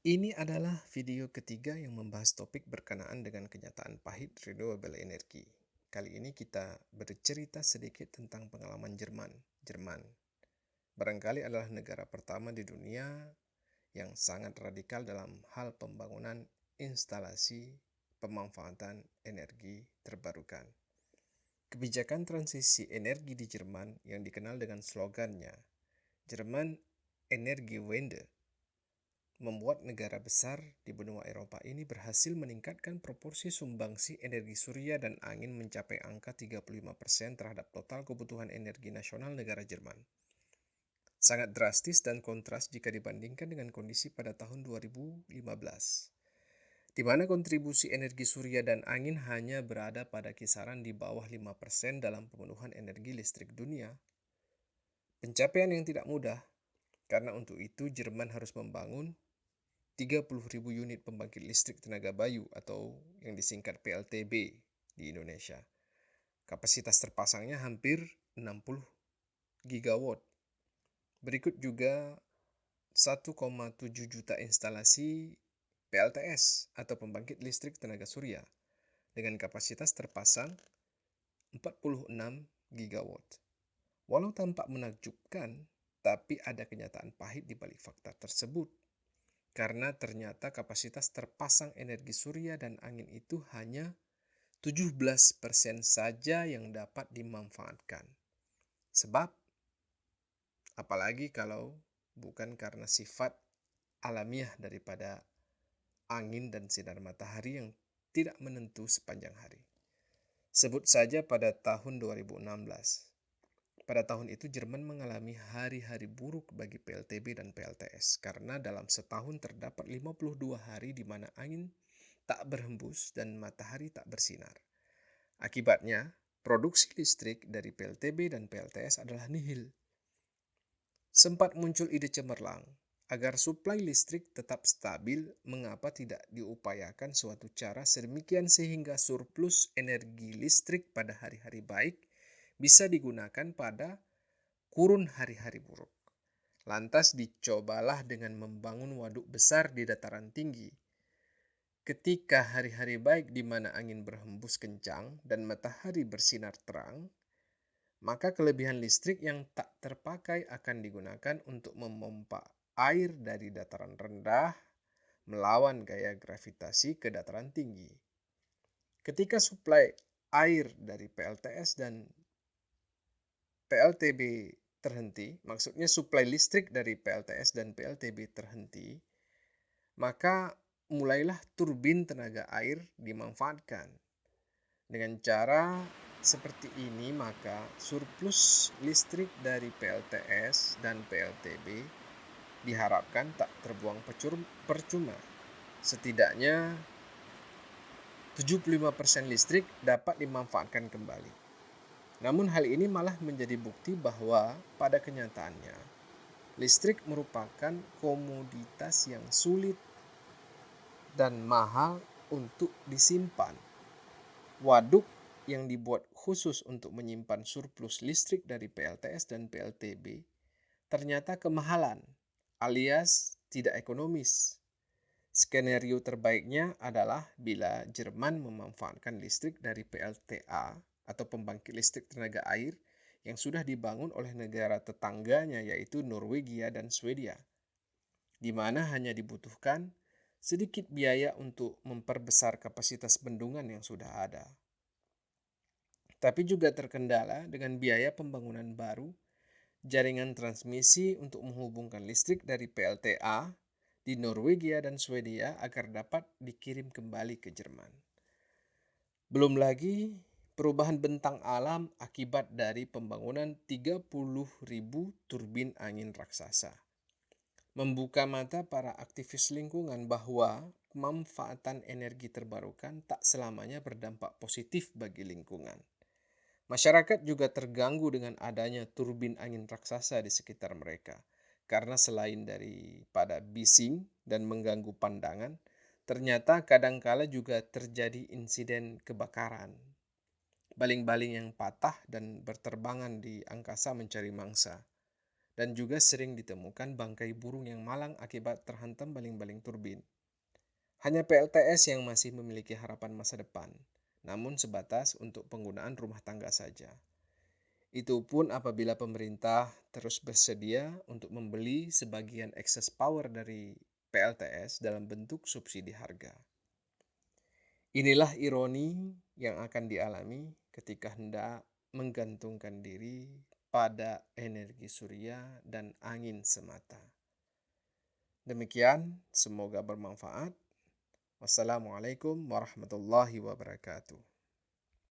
Ini adalah video ketiga yang membahas topik berkenaan dengan kenyataan pahit renewable energy. Kali ini kita bercerita sedikit tentang pengalaman Jerman. Jerman barangkali adalah negara pertama di dunia yang sangat radikal dalam hal pembangunan instalasi pemanfaatan energi terbarukan. Kebijakan transisi energi di Jerman yang dikenal dengan slogannya Jerman Energiewende membuat negara besar di benua Eropa ini berhasil meningkatkan proporsi sumbangsi energi surya dan angin mencapai angka 35% terhadap total kebutuhan energi nasional negara Jerman. Sangat drastis dan kontras jika dibandingkan dengan kondisi pada tahun 2015, di mana kontribusi energi surya dan angin hanya berada pada kisaran di bawah 5% dalam pemenuhan energi listrik dunia. Pencapaian yang tidak mudah, karena untuk itu Jerman harus membangun 30.000 unit pembangkit listrik tenaga bayu atau yang disingkat PLTB di Indonesia. Kapasitas terpasangnya hampir 60 gigawatt. Berikut juga 1,7 juta instalasi PLTS atau pembangkit listrik tenaga surya dengan kapasitas terpasang 46 gigawatt. Walau tampak menakjubkan, tapi ada kenyataan pahit di balik fakta tersebut. Karena ternyata kapasitas terpasang energi surya dan angin itu hanya 17% saja yang dapat dimanfaatkan. Sebab, apalagi kalau bukan karena sifat alamiah daripada angin dan sinar matahari yang tidak menentu sepanjang hari. Sebut saja pada tahun 2016. Pada tahun itu Jerman mengalami hari-hari buruk bagi PLTB dan PLTS karena dalam setahun terdapat 52 hari di mana angin tak berhembus dan matahari tak bersinar. Akibatnya, produksi listrik dari PLTB dan PLTS adalah nihil. Sempat muncul ide cemerlang, agar suplai listrik tetap stabil, mengapa tidak diupayakan suatu cara sedemikian sehingga surplus energi listrik pada hari-hari baik bisa digunakan pada kurun hari-hari buruk. Lantas dicobalah dengan membangun waduk besar di dataran tinggi. Ketika hari-hari baik di mana angin berhembus kencang dan matahari bersinar terang, maka kelebihan listrik yang tak terpakai akan digunakan untuk memompa air dari dataran rendah melawan gaya gravitasi ke dataran tinggi. Ketika suplai air dari PLTS dan PLTB terhenti, maksudnya suplai listrik dari PLTS dan PLTB terhenti, maka mulailah turbin tenaga air dimanfaatkan. Dengan cara seperti ini, maka surplus listrik dari PLTS dan PLTB diharapkan tak terbuang percuma. Setidaknya 75% listrik dapat dimanfaatkan kembali. Namun hal ini malah menjadi bukti bahwa pada kenyataannya listrik merupakan komoditas yang sulit dan mahal untuk disimpan. Waduk yang dibuat khusus untuk menyimpan surplus listrik dari PLTS dan PLTB ternyata kemahalan alias tidak ekonomis. Skenario terbaiknya adalah bila Jerman memanfaatkan listrik dari PLTA atau pembangkit listrik tenaga air yang sudah dibangun oleh negara tetangganya yaitu Norwegia dan Swedia, di mana hanya dibutuhkan sedikit biaya untuk memperbesar kapasitas bendungan yang sudah ada. Tapi juga terkendala dengan biaya pembangunan baru jaringan transmisi untuk menghubungkan listrik dari PLTA di Norwegia dan Swedia agar dapat dikirim kembali ke Jerman. Belum lagi perubahan bentang alam akibat dari pembangunan 30.000 turbin angin raksasa. Membuka mata para aktivis lingkungan bahwa pemanfaatan energi terbarukan tak selamanya berdampak positif bagi lingkungan. Masyarakat juga terganggu dengan adanya turbin angin raksasa di sekitar mereka. Karena selain daripada bising dan mengganggu pandangan, ternyata kadangkala juga terjadi insiden kebakaran. Baling-baling yang patah dan berterbangan di angkasa mencari mangsa. dan juga sering ditemukan bangkai burung yang malang akibat terhantam baling-baling turbin. Hanya PLTS yang masih memiliki harapan masa depan, namun sebatas untuk penggunaan rumah tangga saja. Itu pun apabila pemerintah terus bersedia untuk membeli sebagian excess power dari PLTS dalam bentuk subsidi harga. Inilah ironi yang akan dialami ketika hendak menggantungkan diri pada energi surya dan angin semata. Demikian, semoga bermanfaat. Wassalamualaikum warahmatullahi wabarakatuh.